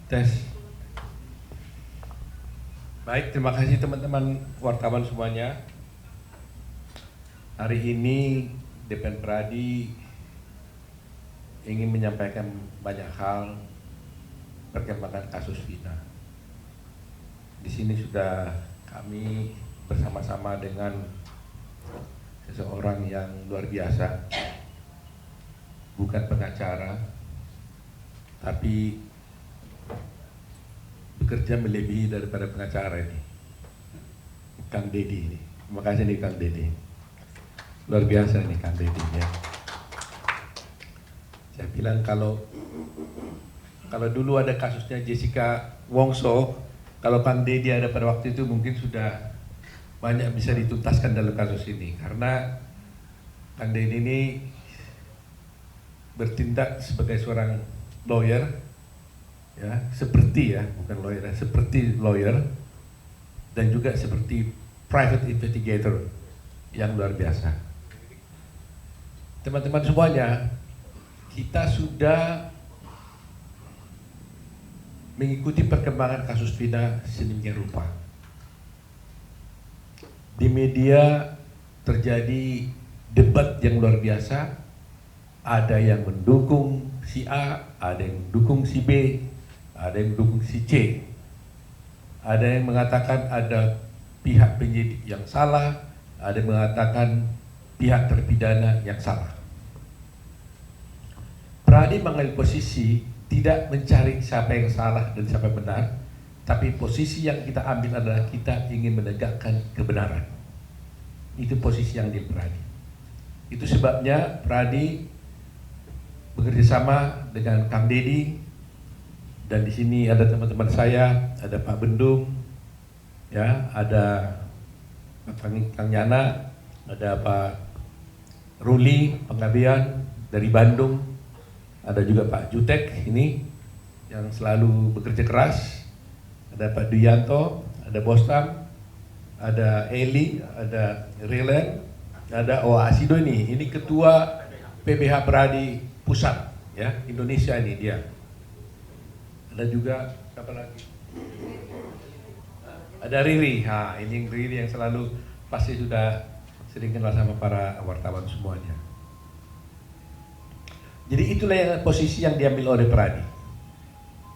Tes. Baik, terima kasih teman-teman wartawan semuanya. Hari ini DPN Pradi ingin menyampaikan banyak hal perkembangan kasus Vina. Di sini sudah kami bersama-sama dengan seseorang yang luar biasa, bukan pengacara, tapi bekerja melebihi daripada pengacara ini, Kang Dedi ini. Terima kasih nih Kang Dedi, luar biasa nih Kang Dedi ya. Saya bilang kalau dulu ada kasusnya Jessica Wongso, kalau Kang Dedi ada pada waktu itu mungkin sudah banyak bisa dituntaskan dalam kasus ini, karena Kang Dedi ini bertindak sebagai seorang lawyer, ya, seperti ya, bukan lawyer, seperti lawyer, dan juga seperti private investigator yang luar biasa. Teman-teman semuanya, kita sudah mengikuti perkembangan kasus Vina sedemikian rupa. Di media terjadi debat yang luar biasa, ada yang mendukung si A, ada yang mendukung si B, ada yang mendukung si C, ada yang mengatakan ada pihak penyidik yang salah, ada yang mengatakan pihak terpidana yang salah. Pradi mengambil posisi tidak mencari siapa yang salah dan siapa yang benar, tapi posisi yang kita ambil adalah kita ingin menegakkan kebenaran. Itu posisi yang di Pradi. Itu sebabnya Pradi bekerjasama dengan Kang Dedi, dan di sini ada teman-teman saya, ada Pak Bendung, ya, ada Kang Yana, ada Pak Ruli Penggabean dari Bandung, ada juga Pak Jutek ini yang selalu bekerja keras, ada Pak Duyanto, ada Bostam, ada Eli, ada Rilen, ada Asido ini ketua PBH Pradi Pusat, ya, Indonesia ini dia. Ada juga siapa lagi? Ada Riri, ini Riri yang selalu pasti sudah sering kenal sama para wartawan semuanya. Jadi itulah yang posisi yang diambil oleh Pradi,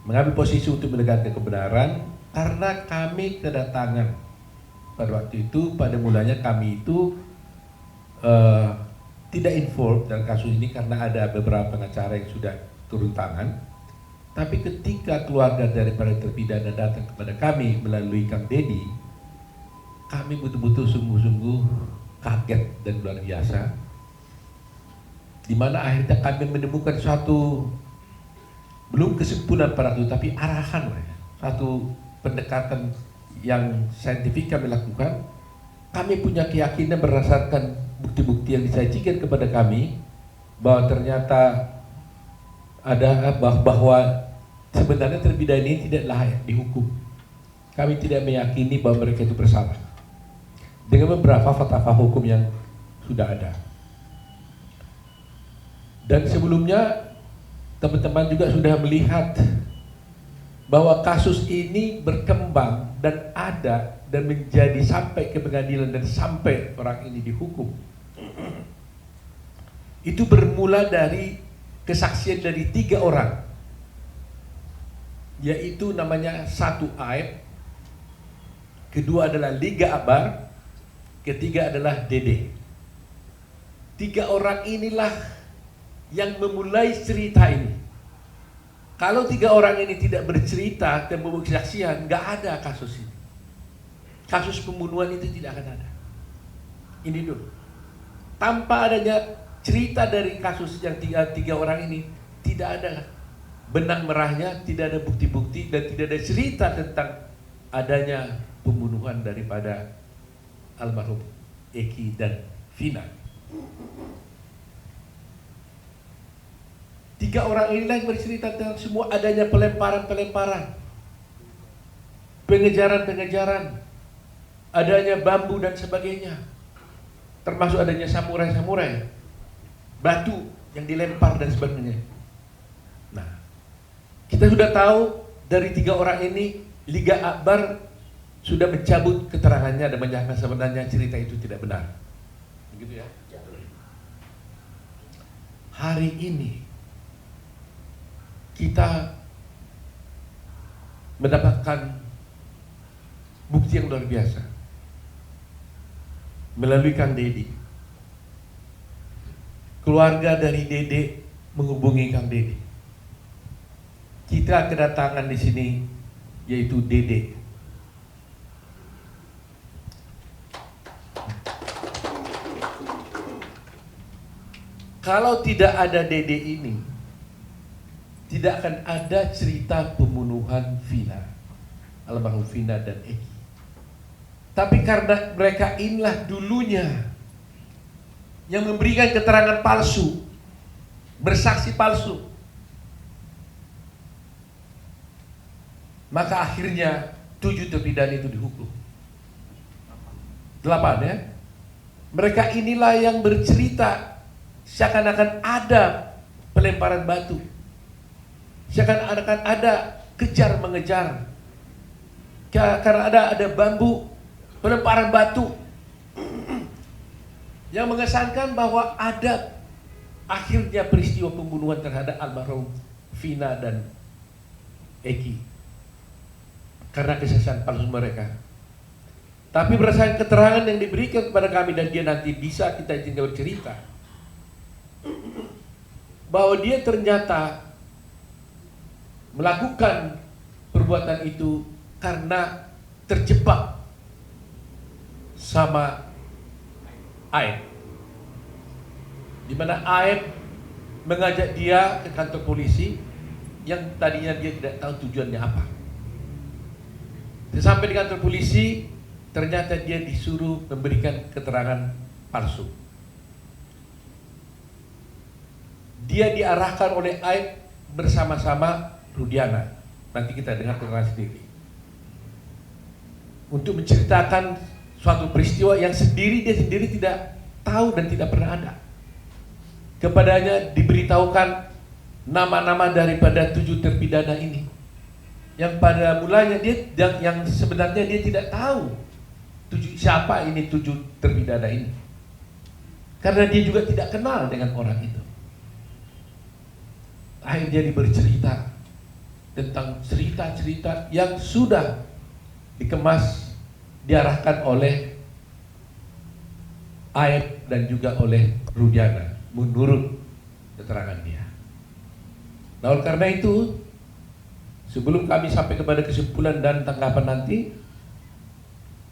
mengambil posisi untuk menegakkan kebenaran, karena kami kedatangan pada waktu itu, pada mulanya kami itu tidak involved dalam kasus ini karena ada beberapa pengacara yang sudah turun tangan. Tapi ketika keluarga daripada terpidana datang kepada kami melalui Kang Dedi, kami betul-betul sungguh-sungguh kaget dan luar biasa, di mana akhirnya kami menemukan suatu, belum kesimpulan pada itu, tapi arahan, satu pendekatan yang saintifik kami lakukan. Kami punya keyakinan berdasarkan bukti-bukti yang disajikan kepada kami, bahwa ternyata ada bahwa sebenarnya terpidana ini tidak layak dihukum. Kami tidak meyakini bahwa mereka itu bersalah dengan beberapa fatwa hukum yang sudah ada. Dan sebelumnya teman-teman juga sudah melihat bahwa kasus ini berkembang dan ada dan menjadi sampai ke pengadilan dan sampai orang ini dihukum. Itu bermula dari kesaksian dari 3 orang, yaitu namanya satu Aib, kedua adalah Liga Abar, ketiga adalah Dede. 3 orang inilah yang memulai cerita ini. Kalau 3 orang ini tidak bercerita dan membuat kesaksian, nggak ada kasus ini. Kasus pembunuhan itu tidak akan ada. Ini dulu. Tanpa adanya cerita dari kasus yang tiga orang ini, tidak ada benang merahnya, tidak ada bukti-bukti, dan tidak ada cerita tentang adanya pembunuhan daripada almarhum Eki dan Vina. 3 orang inilah yang bercerita tentang semua adanya pelemparan-pelemparan, pengejaran-pengejaran, adanya bambu dan sebagainya, termasuk adanya samurai-samurai, batu yang dilempar dan sebagainya. Nah, kita sudah tahu dari 3 orang ini Liga Akbar sudah mencabut keterangannya dan menyatakan sebenarnya cerita itu tidak benar. Begitu ya. Hari ini kita mendapatkan bukti yang luar biasa melalui Kang Dedi. Keluarga dari Dede menghubungi Kang Dedi. Kita kedatangan di sini yaitu Dede. Kalau tidak ada Dede ini, tidak akan ada cerita pembunuhan Vina, almarhum Vina dan Eki. Tapi karena mereka inilah dulunya yang memberikan keterangan palsu, bersaksi palsu, maka akhirnya 7 terpidana itu dihukum. 8 ya. Mereka inilah yang bercerita seakan-akan ada pelemparan batu, seakan-akan ada kejar mengejar, karena ada bambu, pelemparan batu, yang mengesankan bahwa ada akhirnya peristiwa pembunuhan terhadap almarhum Vina dan Eki karena kesaksian palsu mereka. Tapi berdasarkan keterangan yang diberikan kepada kami, dan dia nanti bisa kita tinggal cerita bahwa dia ternyata melakukan perbuatan itu karena terjebak sama Aib, di mana Aib mengajak dia ke kantor polisi yang tadinya dia tidak tahu tujuannya apa. Sampai di kantor polisi, ternyata dia disuruh memberikan keterangan palsu. Dia diarahkan oleh Aib bersama-sama Rudiana, nanti kita dengar keterangan sendiri, untuk menceritakan suatu peristiwa yang dia sendiri tidak tahu dan tidak pernah ada. Kepadanya diberitahukan nama-nama daripada 7 terpidana ini, yang pada mulanya yang sebenarnya dia tidak tahu siapa ini 7 terpidana ini, karena dia juga tidak kenal dengan orang itu. Akhirnya dia bercerita tentang cerita-cerita yang sudah dikemas, diarahkan oleh Aib dan juga oleh Rudiana menurut keterangan dia. Nah, oleh karena itu, sebelum kami sampai kepada kesimpulan dan tanggapan nanti,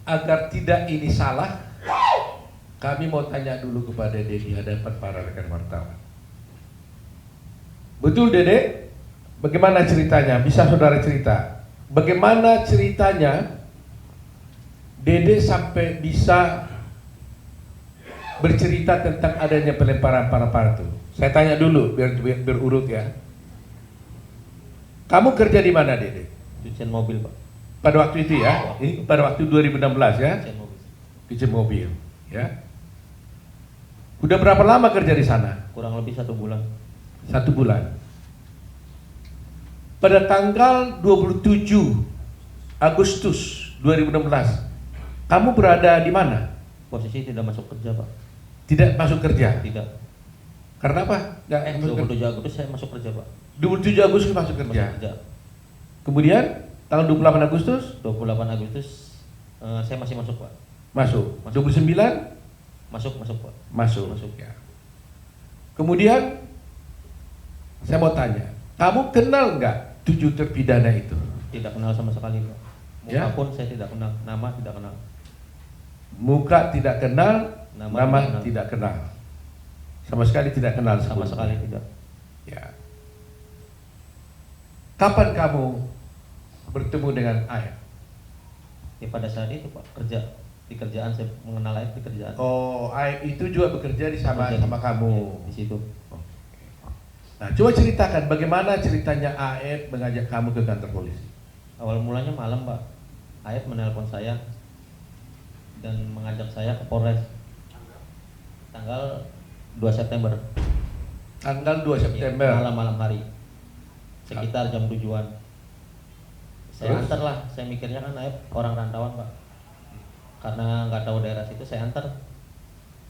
agar tidak ini salah, kami mau tanya dulu kepada Dede di hadapan para rekan wartawan. Betul Dede? Bagaimana ceritanya? Bisa saudara cerita? Bagaimana ceritanya Dede sampai bisa bercerita tentang adanya pelemparan itu? Saya tanya dulu biar berurut ya. Kamu kerja di mana Dede? Cucian mobil Pak. Pada waktu itu ya? Ini pada waktu 2016 ya? Cucian mobil. Cucian mobil ya. Udah berapa lama kerja di sana? Kurang lebih 1 bulan. 1 bulan. Pada tanggal 27 Agustus 2016, kamu berada di mana? Posisi tidak masuk kerja Pak. Tidak masuk kerja? Tidak. Karena apa? 27 Agustus saya masuk kerja Pak. 27 Agustus masuk kerja. Masuk kerja. Kemudian tanggal 28 Agustus? 28 Agustus saya masih masuk Pak. Masuk. Masuk. 29? Masuk Pak. Masuk ya. Kemudian saya mau tanya, kamu kenal nggak 7 terpidana itu? Tidak kenal sama sekali Pak. Muka Ya? pun saya tidak kenal, nama tidak kenal. Muka tidak kenal, nama tidak tidak kenal. Sama sekali tidak kenal Sama sebelumnya. sekali tidak. Ya. Kapan kamu bertemu dengan Ayah? Ya pada saat itu Pak, di kerjaan saya mengenal Aib di kerjaan. Oh, Ayah itu juga bekerja sama kamu. Ya, di situ. Nah, coba ceritakan bagaimana ceritanya Aib mengajak kamu ke kantor polisi. Awal mulanya malam Pak, Aib menelpon saya dan mengajak saya ke Polres tanggal 2 September. Tanggal 2 September. Ya, malam hari sekitar jam 7-an. Saya Terus? antar lah, saya mikirnya kan Aep orang rantauan Pak. Karena nggak tahu daerah situ, saya antar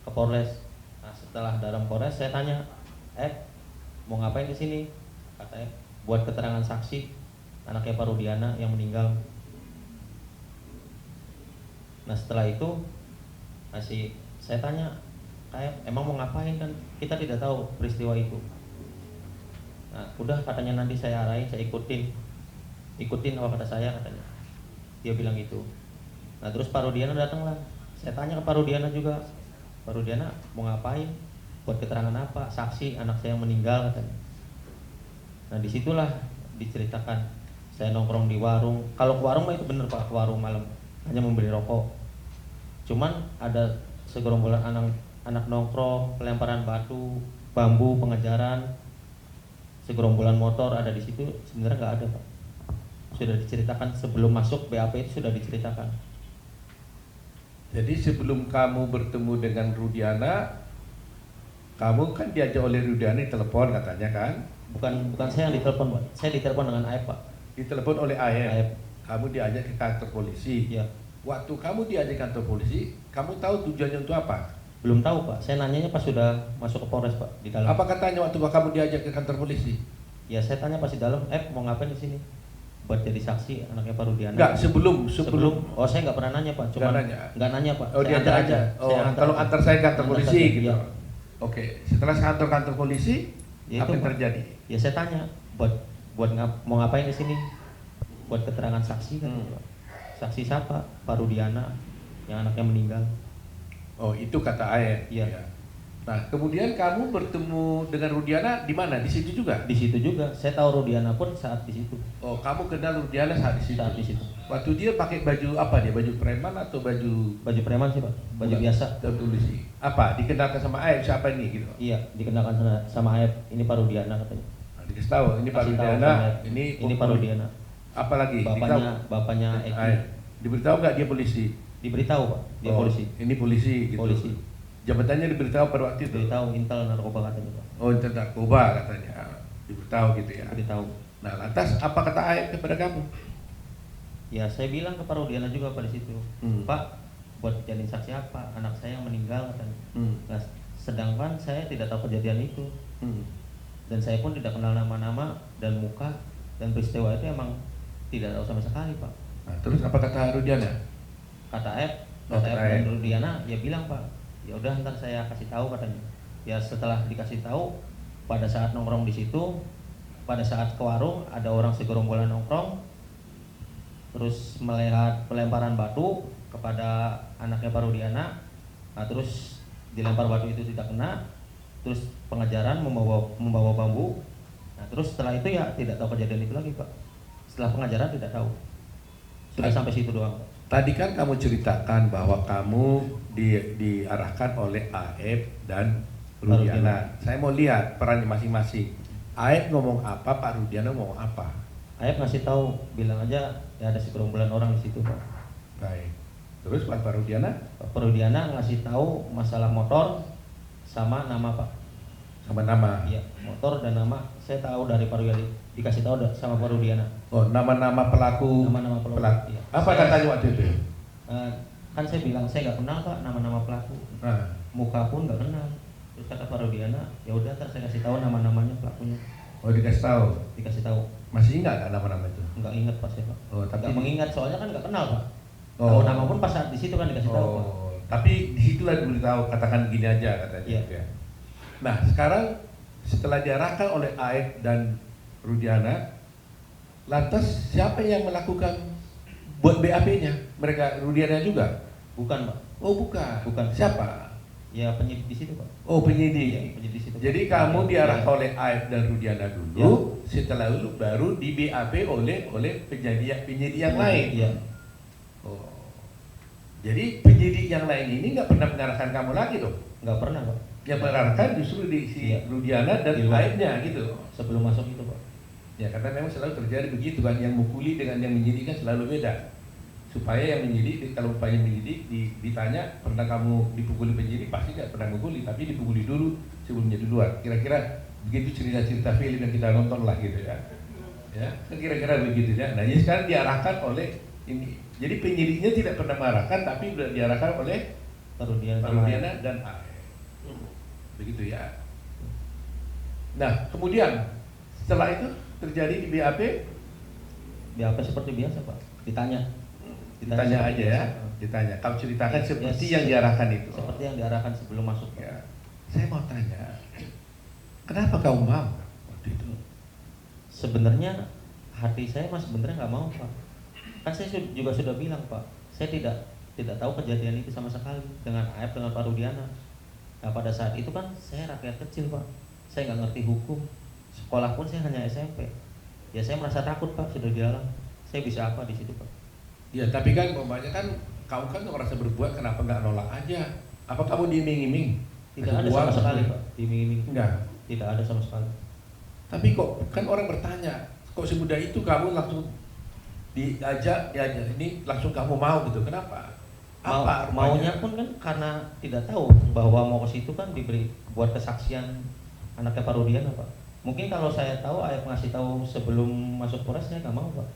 ke Polres. Nah setelah dalam Polres saya tanya, mau ngapain di sini? Katanya buat keterangan saksi anaknya Pak Rudiana yang meninggal. Nah setelah itu saya tanya, emang mau ngapain, kan kita tidak tahu peristiwa itu. Nah udah katanya nanti saya arahin, saya ikutin apa kata saya katanya. Dia bilang gitu. Nah terus Pak Rudiana datang lah. Saya tanya ke Pak Rudiana juga, Pak Rudiana mau ngapain? Buat keterangan apa? Saksi anak saya yang meninggal katanya. Nah disitulah diceritakan. Saya nongkrong di warung. Kalau ke warung mah itu bener Pak, ke warung malam hanya membeli rokok. Cuman ada segerombolan anak nongkrong, pelemparan batu, bambu, pengejaran, segerombolan motor ada di situ. Sebenarnya nggak ada Pak. Sudah diceritakan sebelum masuk BAP itu sudah diceritakan. Jadi sebelum kamu bertemu dengan Rudiana, kamu kan diajak oleh Rudiana telepon katanya kan? Bukan saya yang ditelepon Pak. Saya ditelepon dengan Aep Pak. Ditelepon oleh Aep. Aep. Kamu diajak ke kantor polisi. Iya. Waktu kamu diajak ke kantor polisi, kamu tahu tujuannya untuk apa? Belum tahu Pak. Saya nanyanya pas sudah masuk ke Polres Pak di dalam. Apa katanya waktu kamu diajak ke kantor polisi? Ya saya tanya pas di dalam, mau ngapain di sini? Buat jadi saksi anaknya Pak Rudiana. Enggak, sebelum. Oh saya nggak pernah nanya Pak, cuma nggak nanya Pak. Oh, Saya dia antar aja. Oh, Saya antar kalau aja. antar saya ke kantor Antar polisi saja, gitu. iya. Oke, setelah kantor polisi, Ya, apa itu, yang Pak. terjadi? Ya saya tanya, mau ngapain di sini? Buat keterangan saksi kan Pak. Saksi siapa? Pak Rudiana yang anaknya meninggal. Oh, itu kata Aep. Iya. Ya. Nah, kemudian kamu bertemu dengan Rudiana di mana? Di situ juga? Di situ juga. Saya tahu Rudiana pun saat di situ. Oh, kamu kenal Rudiana saat di situ? Saat di situ. Waktu dia pakai baju apa dia? Baju preman atau baju Preman sih Pak. Baju biasa. Polisi. Apa? Dikenalkan sama Aep siapa ini gitu? Iya, dikenalkan sama Aep. Ini Pak Rudiana katanya. Nah, dikasih tahu ini Pak Kasih tahu Rudiana, sama Aep. ini Pak Rudiana. Apa lagi? Bapaknya Eki. Aep. Diberitahu nggak dia polisi? Diberitahu Pak, dia polisi. Ini polisi gitu. Polisi. Jabatannya diberitahu pada waktu itu. Diberitahu intel narkoba katanya Pak. Oh, intel narkoba katanya. Diberitahu gitu ya. Diberitahu. Nah, lantas apa kata Aep kepada kamu? Ya saya bilang ke Pak Rudiana juga pada situ, Pak, buat jadi saksi apa? Anak saya yang meninggal katanya. Nah, sedangkan saya tidak tahu kejadian itu. Dan saya pun tidak kenal nama-nama dan muka, dan peristiwa itu emang tidak tahu sama sekali Pak. Nah, terus apa kata Rudiana? Kata Aep dan Rudiana, ya bilang Pak, ya udah ntar saya kasih tahu katanya. Ya setelah dikasih tahu, pada saat nongkrong di situ, pada saat ke warung ada orang segerombolan nongkrong, terus melihat pelemparan batu kepada anaknya Pak Rudiana. Nah, terus dilempar batu itu tidak kena, terus pengejaran membawa bambu. Nah, terus setelah itu ya tidak tahu kejadian itu lagi Pak. Setelah pengejaran tidak tahu. Sudah sampai situ doang Pak. Tadi kan kamu ceritakan bahwa kamu diarahkan oleh Aep dan Rudiana. Saya mau lihat perannya masing-masing. Aep ngomong apa, Pak Rudiana ngomong apa? Aep ngasih tahu, bilang aja ya ada segerombolan orang di situ Pak. Baik. Terus Pak Rudiana? Pak Rudiana ngasih tahu masalah motor sama nama Pak. Sama nama? Iya, motor dan nama saya tahu dari Pak Rudiana, dikasih tahu sama Pak Rudiana. Oh, nama-nama pelaku. Nama-nama pelaku. Iya. Apa katanya waktu itu? Kan saya bilang saya nggak kenal Pak nama-nama pelaku. Muka pun nggak kenal. Terus kata Pak Rudiana, ya udah ntar saya kasih tahu nama-namanya pelakunya. Oh, dikasih tahu. Dikasih tahu. Masih ingat nggak nama-nama itu? Nggak ingat Pak saya Pak. Oh, tapi nggak mengingat soalnya kan nggak kenal Pak. Oh. Tahu nama pun pas saat di situ kan dikasih tahu Pak. Tapi disitulah diberitahu, katakan gini aja katanya. Iya. Ya. Nah, sekarang setelah diarahkan oleh Aep dan Rudiana, lantas siapa yang melakukan buat BAP-nya? Mereka Rudiana juga? Bukan Pak. Oh, bukan. Bukan. Siapa? Ya penyidik di situ Pak. Oh, penyidik. Iya, penyidik di situ. Jadi kamu diarahkan oleh Aep dan Rudiana dulu, setelah itu baru di BAP oleh penyidik yang lain. Iya. Oh. Jadi penyidik yang lain ini nggak pernah mengarahkan kamu lagi dong? Nggak pernah Pak. Yang mengarahkan justru di Rudiana dan lainnya gitu. Sebelum masuk itu Pak. Ya karena memang selalu terjadi begitu kan, yang mukuli dengan yang menyidik kan selalu beda. Supaya yang menyidik, kalau upaya menyidik ditanya pernah kamu dipukuli penyidik, pasti nggak pernah mukuli, tapi dipukuli dulu sebelumnya di luar. Kira-kira begitu cerita-cerita film yang kita nonton lah gitu ya. Ya, kan kira-kira begitu ya. Nah, jadi sekarang diarahkan oleh ini. Jadi penyidiknya tidak pernah mengarahkan, tapi sudah diarahkan oleh Parudiana dan AE. Begitu ya. Nah, kemudian setelah itu terjadi di BAP? BAP seperti biasa Pak, ditanya aja ya, ditanya. Kamu ceritakan seperti yang diarahkan itu. Seperti yang diarahkan sebelum masuk. Ya. Saya mau tanya, kenapa kamu mau waktu itu? Sebenarnya hati saya mas sebenarnya nggak mau Pak. Kan saya juga sudah bilang Pak, saya tidak tahu kejadian itu sama sekali dengan AF dengan Parudiana. Nah pada saat itu kan saya rakyat kecil Pak, saya nggak ngerti hukum, sekolah pun saya hanya SMP. Ya saya merasa takut Pak, sudah di dalam. Saya bisa apa di situ Pak? Ya tapi kan umpamanya kan kamu kan merasa berbuat, kenapa nggak nolak aja? Apa kamu diiming-iming? Tidak ada sama sekali Pak, diiming-iming. Enggak. Tidak ada sama sekali. Tapi kok kan orang bertanya, kok semudah itu kamu langsung diajak ini langsung kamu mau gitu? Kenapa? Apa maunya pun kan karena tidak tahu bahwa mau ke situ kan diberi buat kesaksian anaknya Parudiana Pak. Mungkin kalau saya tahu, ayah ngasih tahu sebelum masuk Polres, saya nggak mau Pak.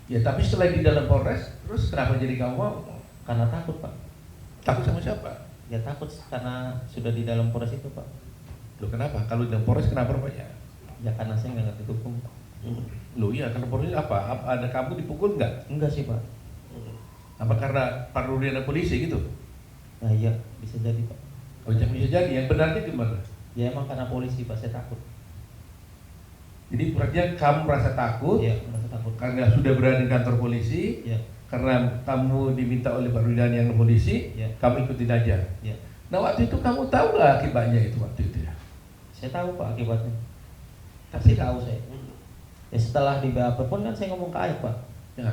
Ya tapi setelah di dalam Polres, terus kenapa jadi kamu mau? Karena takut Pak. Takut sama siapa? Ya takut karena sudah di dalam Polres itu Pak. Loh kenapa? Kalau di dalam Polres kenapa rupanya? Ya karena saya nggak ngerti hukum Pak. Loh iya, karena Polres apa? Ada kamu dipukul nggak? Enggak sih Pak. Apa karena Parudiana polisi gitu? Nah iya, bisa jadi Pak. Oh bisa jadi, yang benarnya gimana? Ya emang karena polisi Pak, saya takut. Jadi berarti kamu merasa takut? Iya, merasa takut. Karena sudah berada di kantor polisi? Iya. Karena kamu diminta oleh Parudiana yang polisi, ya. Kamu ikutin aja. Ya. Nah waktu itu kamu tahu nggak akibatnya itu waktu itu ya? Saya tahu Pak akibatnya. Pasti tahu saya. Ya setelah di BAP pun kan saya ngomong ke Aib Pak. Ya.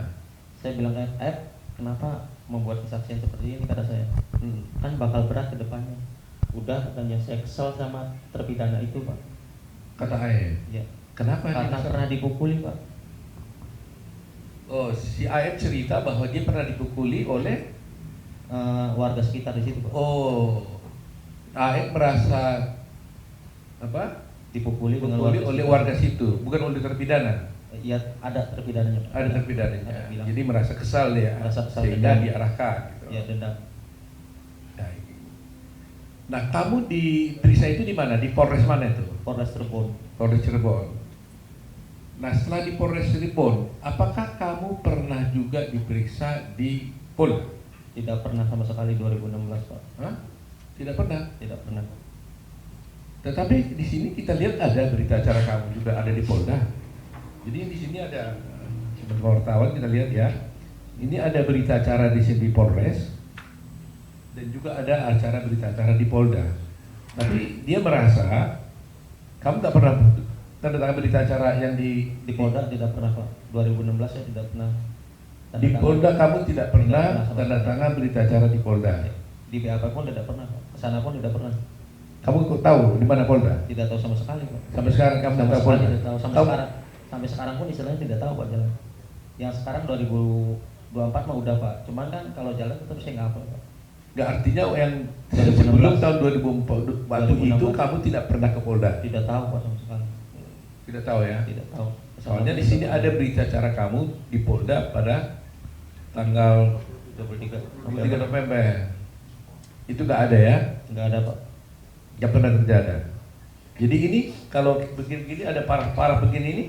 Saya bilang ke Aib, kenapa membuat kesaksian seperti ini kata saya. Kan bakal berat ke depannya. Udah katanya, saya kesel sama terpidana itu Pak. Kata Aib. Ya. Kenapa? Karena pernah dipukuli Pak. Oh, si Aib cerita bahwa dia pernah dipukuli oleh warga sekitar di situ Pak. Oh, Aib merasa apa? Dipukuli oleh warga situ, bukan oleh terpidana. Iya, ada terpidananya Pak. Ada terpidananya. Jadi merasa kesal dia, sehingga diarahkan gitu. Ya, dendam. Nah, kamu diperiksa itu di mana? Di Polres mana itu? Polres Cirebon. Polres Cirebon. Nah, setelah di Polres Cirebon, apakah kamu pernah juga diperiksa di Polda? Tidak pernah sama sekali 2016 Pak. Hah? Tidak pernah? Tidak pernah. Tetapi di sini kita lihat ada berita acara kamu juga ada di Polda. Jadi di sini ada sebagai wartawan kita lihat ya. Ini ada berita acara di sini di Polres dan juga ada acara berita acara di Polda. Tapi dia merasa kamu tak pernah tanda tangan berita acara yang di Polda tidak pernah Pak. 2016 saya tidak pernah. Di Polda kamu tidak pernah tanda tangan berita acara di Polda. Di BAP pun tidak pernah Pak. Kesana pun tidak pernah. Kamu kok tahu di mana Polda? Tidak tahu sama sekali Pak. Sampai sekarang kamu tidak tahu Polda? Tidak tahu sampai sekarang pun istilahnya tidak tahu Pak jalan. Yang sekarang 2024 mah udah Pak. Cuman kan kalau jalan tetap saya nggak hafal Pak. Nggak, artinya yang sebelum tahun 2004 waktu itu kamu tidak pernah ke Polda? Tidak tahu Pak sama sekali. Tidak tahu ya? Tidak tahu. Soalnya di sini ada berita acara kamu di Polda pada tanggal 23 November. Itu nggak ada ya? Nggak ada Pak. Nggak pernah terjadi. Jadi ini kalau begini-gini ada parah-parah begini ini,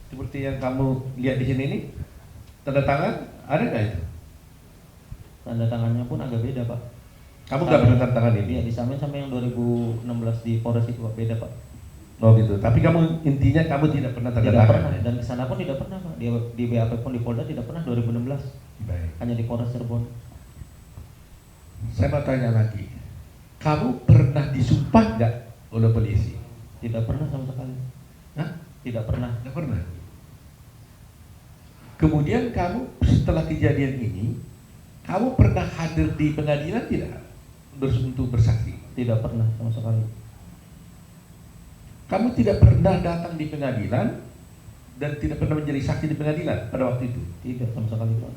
seperti yang kamu lihat di sini ini, tanda tangan ada nggak itu? Tanda tangannya pun agak beda Pak. Kamu nggak pernah tanda tangan ini? Iya, disamain sama yang 2016 di Polres itu Pak, beda Pak. Oh gitu. Tapi kamu intinya kamu tidak pernah tanda tidak tangan. Pernah. Dan di sana pun tidak pernah Pak. Di BAP pun di Polda tidak pernah 2016. Baik. Hanya di Polres Cirebon. Saya mau tanya lagi. Kamu pernah disumpah nggak oleh polisi? Tidak pernah sama sekali. Hah? Tidak pernah. Tidak pernah. Kemudian kamu setelah kejadian ini, kamu pernah hadir di pengadilan tidak? Untuk bersaksi? Tidak pernah sama sekali. Kamu tidak pernah datang di pengadilan dan tidak pernah menjadi saksi di pengadilan pada waktu itu? Tidak sama sekali Pak.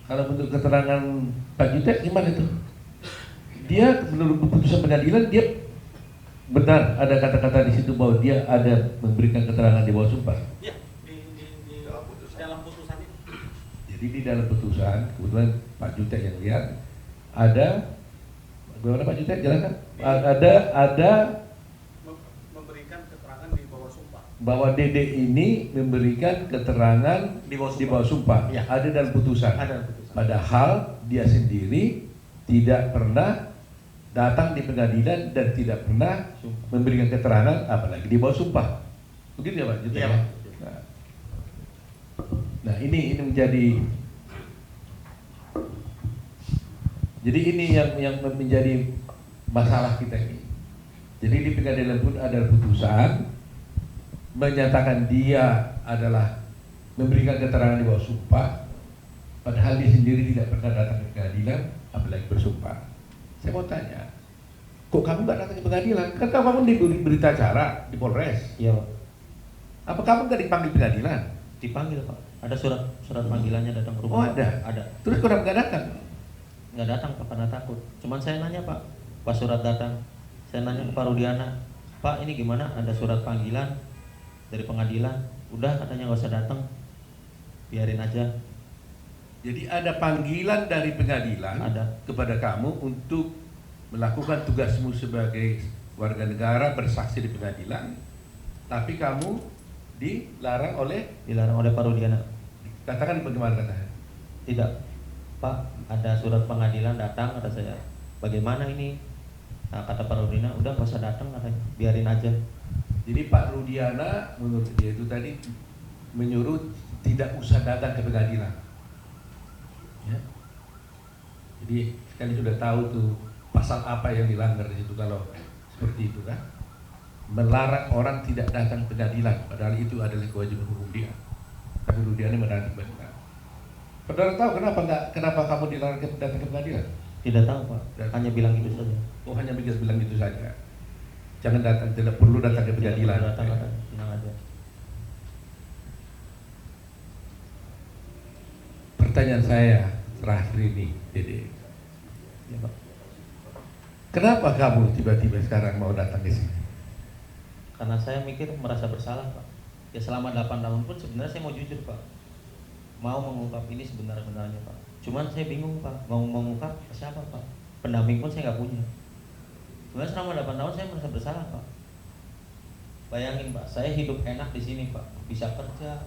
Kalau bentuk keterangan Pak Jutek gimana itu? Dia menurut keputusan pengadilan dia benar ada kata-kata di situ bahwa dia ada memberikan keterangan di bawah sumpah. Ya, di dalam putusan itu. Jadi di dalam putusan, kebetulan Pak Jutek yang lihat, ada, bagaimana Pak Jutek jelaskan? Ada Memberikan keterangan di bawah sumpah. bahwa Dede ini memberikan keterangan Di bawah di bawah sumpah. Ya. Ada dalam putusan. Ada putusan. Padahal dia sendiri tidak pernah datang di pengadilan dan tidak pernah memberikan keterangan, apalagi di bawah sumpah. Begitu ya Pak Jutek? Iya, Ya? Pak. Nah ini menjadi, jadi ini yang menjadi masalah kita ini. Jadi di pengadilan pun ada putusan menyatakan dia adalah memberikan keterangan di bawah sumpah, padahal dia sendiri tidak pernah datang ke pengadilan, apalagi bersumpah. Saya mau tanya, kok kamu nggak datang ke pengadilan? Kan kamu diberi berita acara di Polres. Iya, Pak. Apa kamu nggak dipanggil pengadilan? Dipanggil, Pak. Ada surat panggilannya datang ke Oh rumah. ada. Ada. Terus kenapa nggak datang? Nggak datang, Pak, karena takut. Cuman saya nanya, Pak, pas surat datang, saya nanya ke Pak Rudiana, Pak, ini gimana? Ada surat panggilan dari pengadilan. Udah, katanya nggak usah datang, biarin aja. Jadi ada panggilan dari pengadilan Ada. kepada kamu untuk melakukan tugasmu sebagai warga negara bersaksi di pengadilan, tapi kamu dilarang oleh, Dilarang oleh Pak Rudiana. katakan bagaimana katanya? Tidak, Pak, ada surat pengadilan datang, kata saya. Bagaimana ini? Nah, kata Pak Rudiana, udah nggak usah datang, katanya, biarin aja. Jadi Pak Rudiana menurut dia itu tadi menyuruh tidak usah datang ke pengadilan. Ya. Jadi sekali sudah tahu tuh pasal apa yang dilanggar di situ kalau seperti itu kan, melarang orang tidak datang ke pengadilan, padahal itu adalah kewajiban hukum dia. Tapi Rudiana menantang. Saudara tahu kenapa kamu dilarang datang ke pengadilan? Tidak tahu, Pak, hanya bilang gitu saja. Oh hanya bilang gitu saja. Jangan datang, tidak perlu datang ke Tidak pengadilan. perlu datang, kata, tenang aja. Pertanyaan saya terakhir ini, Dede. Ya, Pak. Kenapa kamu tiba-tiba sekarang mau datang ke sini? Karena saya mikir merasa bersalah, Pak. Ya selama 8 tahun pun sebenarnya saya mau jujur, Pak. Mau mengungkap ini sebenar-benarnya, Pak. Cuman saya bingung, Pak. Mau mengungkap ke siapa, Pak? Pendamping pun saya nggak punya. Sebenarnya selama 8 tahun saya merasa bersalah, Pak. Bayangin, Pak, saya hidup enak di sini, Pak. Bisa kerja,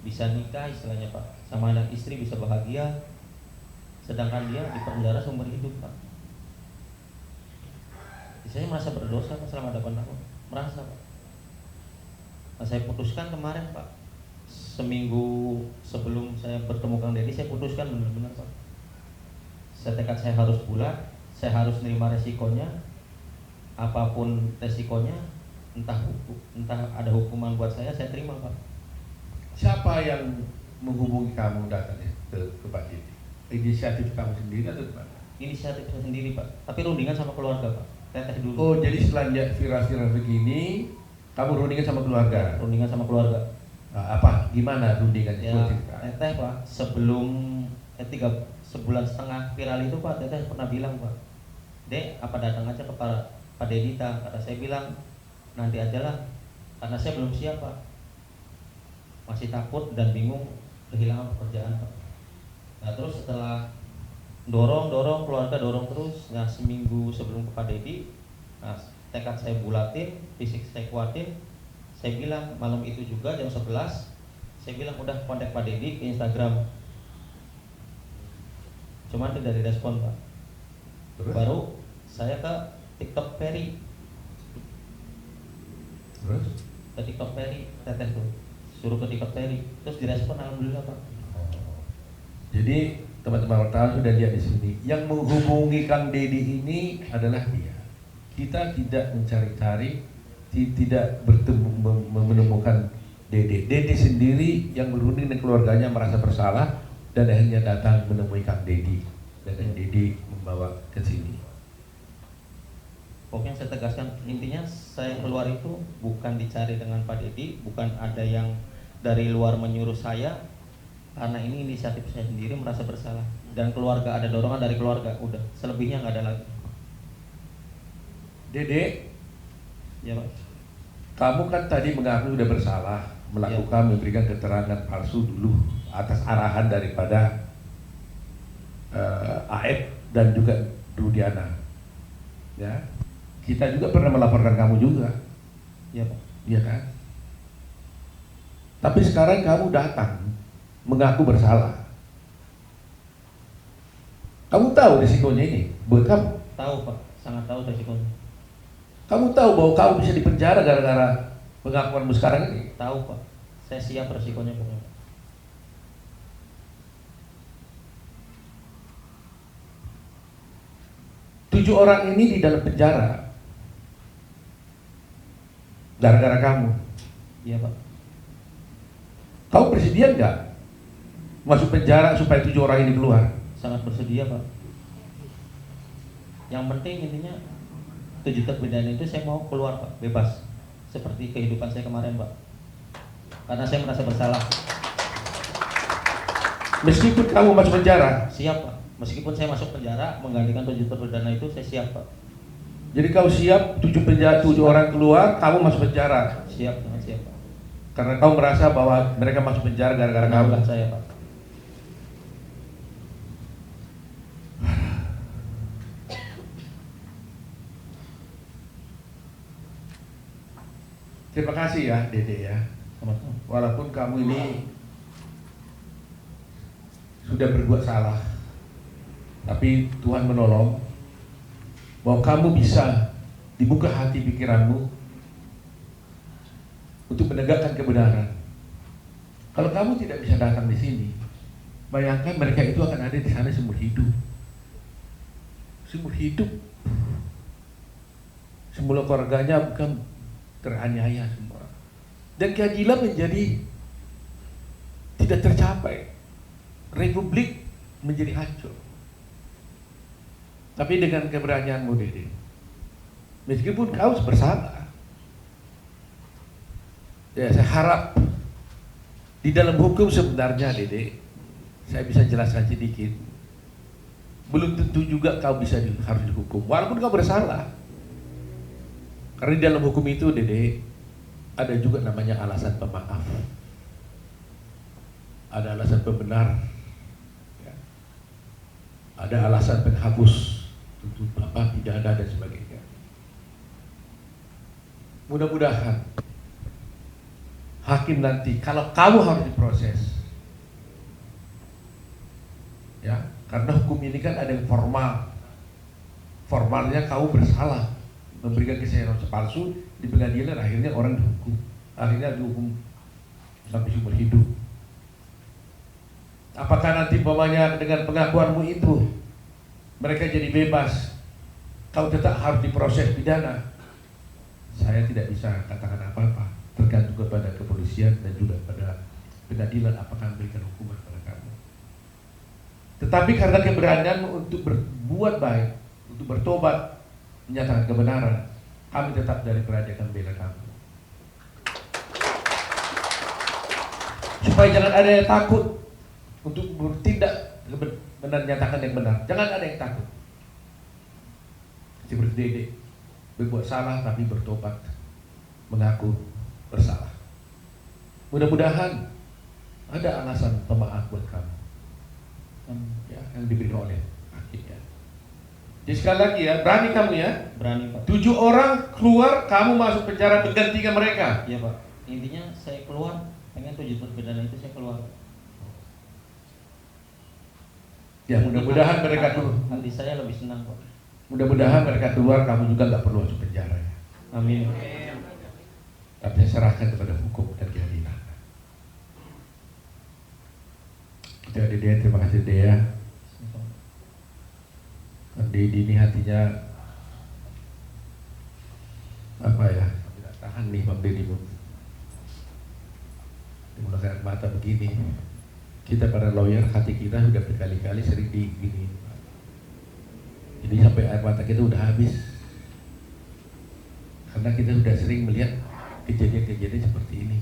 bisa nikah istilahnya, Pak. Sama anak istri bisa bahagia. Sedangkan dia di penjara seumur hidup, Pak. Saya merasa berdosa, Pak, selama 8 tahun. Merasa, Pak. Nah, saya putuskan kemarin, Pak. Seminggu sebelum saya bertemu Kang Deddy, saya putuskan benar-benar, Pak. Tekad saya harus bulat, saya harus menerima resikonya. Apapun resikonya, entah ada hukuman buat saya terima, Pak. Siapa yang menghubungi kamu datang ke Pak Deddy? Inisiatif kamu sendiri atau gimana? Inisiatif saya sendiri, Pak. Tapi rundingan sama keluarga, Pak. Teteh dulu. Oh, jadi setelah viral-viral begini, kamu rundingan sama keluarga? Rundingan sama keluarga. Nah, apa? Gimana rundingannya? Ya, Coba cerita. Teteh, Pak, sebelum 3 bulan setengah viral itu, Pak, Teteh pernah bilang, Pak, Dek, apa datang aja ke Pak Deddy, kata saya bilang, nanti aja lah, karena saya belum siap, Pak. Masih takut dan bingung kehilangan pekerjaan, Pak. Nah, terus setelah dorong keluarga dorong terus, nah seminggu sebelum ke Pak Deddy, nah tekad saya bulatin, fisik saya kuatin, saya bilang malam itu juga jam 11, saya bilang udah kontak Pak Deddy ke Instagram, cuman tidak direspon, Pak. Terus? Baru saya ke TikTok Ferry, Terus? ke TikTok Ferry, Teteh tuh suruh ke TikTok Ferry, terus direspon, alhamdulillah, Pak. Jadi teman-teman wartawan sudah lihat di sini, yang menghubungi Kang Deddy ini adalah dia. Kita tidak mencari-cari, tidak menemukan Dede. Dede sendiri yang berunding dengan keluarganya merasa bersalah dan akhirnya datang menemui Kang Deddy dan Kang Deddy membawa ke sini. Pokoknya saya tegaskan, intinya saya keluar itu bukan dicari dengan Pak Deddy, bukan ada yang dari luar menyuruh saya, karena ini inisiatif saya sendiri, merasa bersalah. Dan keluarga, ada dorongan dari keluarga, udah, selebihnya nggak ada lagi. Dede, Ya Pak. Kamu kan tadi mengaku sudah bersalah melakukan memberikan keterangan palsu dulu atas arahan daripada AF dan juga Rudiana. Ya, kita juga pernah melaporkan kamu juga. Ya Pak. Iya kan? Tapi sekarang kamu datang mengaku bersalah. Kamu tahu risikonya ini buat kamu? Tahu Pak, sangat tahu resikonya. Kamu tahu bahwa kamu bisa dipenjara gara-gara pengakuanmu sekarang ini? Tahu Pak, saya siap resikonya pokoknya. 7 orang ini di dalam penjara gara-gara kamu. Iya Pak. Kamu bersedia nggak masuk penjara supaya 7 orang ini keluar? Sangat bersedia Pak. Yang penting intinya 7 terpidana itu saya mau keluar Pak, bebas. Seperti kehidupan saya kemarin Pak. Karena saya merasa bersalah. Meskipun kamu masuk penjara. Siap Pak. Meskipun saya masuk penjara menggantikan 7 terpidana itu, saya siap Pak. Jadi kau siap 7 orang keluar, kamu masuk penjara. Siap, sangat siap Pak. Karena kau merasa bahwa mereka masuk penjara gara-gara kamu. Bukan saya Pak. Terima kasih ya Dede ya. Sama-sama. Walaupun kamu ini sudah berbuat salah, tapi Tuhan menolong bahwa kamu bisa dibuka hati pikiranmu untuk menegakkan kebenaran. Kalau kamu tidak bisa datang di sini, bayangkan mereka itu akan ada di sana seumur hidup. Seumur hidup. Semula keluarganya bukan teraniaya semua. Dan keadilan menjadi tidak tercapai. Republik menjadi hancur. Tapi dengan keberanianmu Dede, meskipun kau bersalah, ya saya harap di dalam hukum sebenarnya Dede, saya bisa jelaskan sedikit. Belum tentu juga kau bisa harus dihukum, walaupun kau bersalah. Karena di dalam hukum itu Dede, ada juga namanya alasan pemaaf, ada alasan pembenar, ya. Ada alasan penghapus untuk pidana dan sebagainya. Mudah-mudahan hakim nanti, kalau kamu harus diproses, ya, karena hukum ini kan ada yang formal. Formalnya kamu bersalah memberikan kesaksian palsu di pengadilan, akhirnya orang dihukum sampai seumur hidup. Apakah nanti umpamanya dengan pengakuanmu itu mereka jadi bebas, kau tetap harus diproses pidana? Saya tidak bisa katakan apa-apa, tergantung kepada kepolisian dan juga pada pengadilan apakah memberikan hukuman pada kamu. Tetapi karena keberanianmu untuk berbuat baik, untuk bertobat, menyatakan kebenaran, kami tetap dari kerajaan akan bela kamu. Supaya jangan ada yang takut untuk bertindak benar, nyatakan yang benar. Jangan ada yang takut. Seperti Dede, berbuat salah tapi bertobat, mengaku bersalah. Mudah-mudahan ada alasan pemaaf buat kamu, ya, yang diberikan oleh hakim. Jadi sekali lagi ya, berani kamu ya? Berani Pak. 7 orang keluar, kamu masuk penjara menggantikan mereka. Iya Pak. Intinya saya keluar, pengen 7 terpidana itu saya keluar. Ya mudah-mudahan mereka keluar. Hati saya lebih senang Pak. Mudah-mudahan mereka keluar, kamu juga nggak perlu masuk penjara. Amin. Tapi saya serahkan kepada hukum dan keadilan. Kita Dede, terima kasih Dea. Dede ini hatinya apa ya? Tidak tahan nih Bang Dede. Menggunakan mata begini. Kita para lawyer, hati kita sudah berkali-kali sering digini. Jadi sampai air mata kita udah habis. Karena kita sudah sering melihat kejadian-kejadian seperti ini.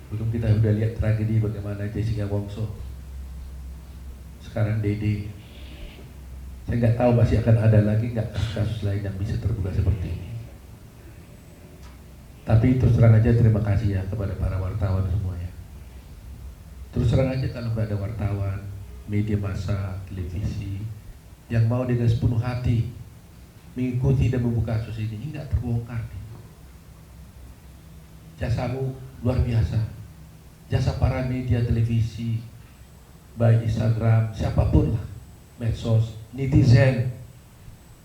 Belum kita sudah lihat tragedi bagaimana Jessica Wongso. Sekarang Dede. Saya nggak tahu masih akan ada lagi nggak kasus lain yang bisa terbuka seperti ini. Tapi terus terang aja terima kasih ya kepada para wartawan semuanya. Terus terang aja kalau nggak ada wartawan, media massa, televisi yang mau dengan sepenuh hati mengikuti dan membuka kasus ini nggak terbongkar. Jasamu luar biasa. Jasa para media televisi, baik Instagram, siapapun lah, medsos, netizen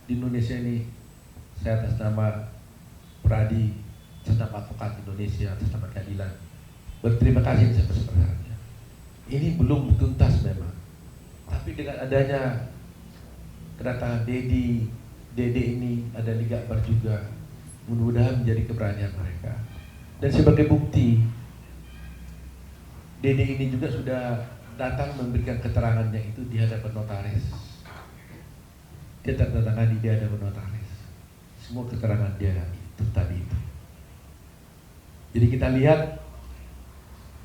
di Indonesia ini. Saya atas nama Pradi, atas nama Advokat Indonesia, atas nama keadilan, berterima kasih sebesar-besarnya. Ini belum tuntas memang, tapi dengan adanya kedatangan Dede ini, ada Liga Akbar juga, mudah-mudahan menjadi keberanian mereka. Dan sebagai bukti, Dede ini juga sudah datang memberikan keterangannya itu di hadapan notaris. Dia tertangani di hadapan notaris. Semua keterangan dia itu tadi itu. Jadi kita lihat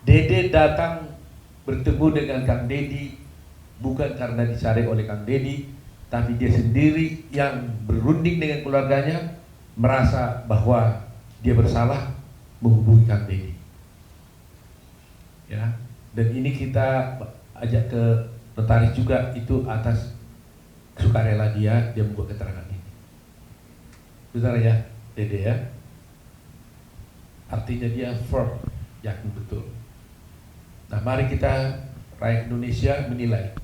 Dede datang bertemu dengan Kang Dedi bukan karena disaring oleh Kang Dedi, tapi dia sendiri yang berunding dengan keluarganya, merasa bahwa dia bersalah, menghubungi Kang Dedi. Ya, dan ini kita ajak ke notaris juga, itu atas sukarela dia membuat keterangan ini. Benar ya, Dede ya? Artinya dia firm, yakin betul. Nah, mari kita rakyat Indonesia menilai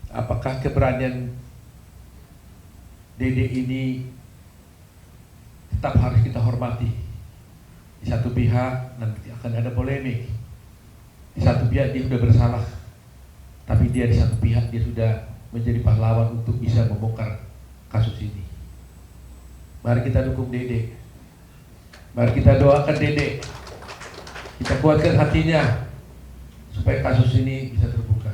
apakah keberanian Dede ini tetap harus kita hormati. Di satu pihak nanti akan ada polemik. Di satu pihak dia sudah bersalah, tapi dia di satu pihak dia sudah menjadi pahlawan untuk bisa membongkar kasus ini. Mari kita dukung Dede. Mari kita doakan Dede. Kita kuatkan hatinya supaya kasus ini bisa terbuka.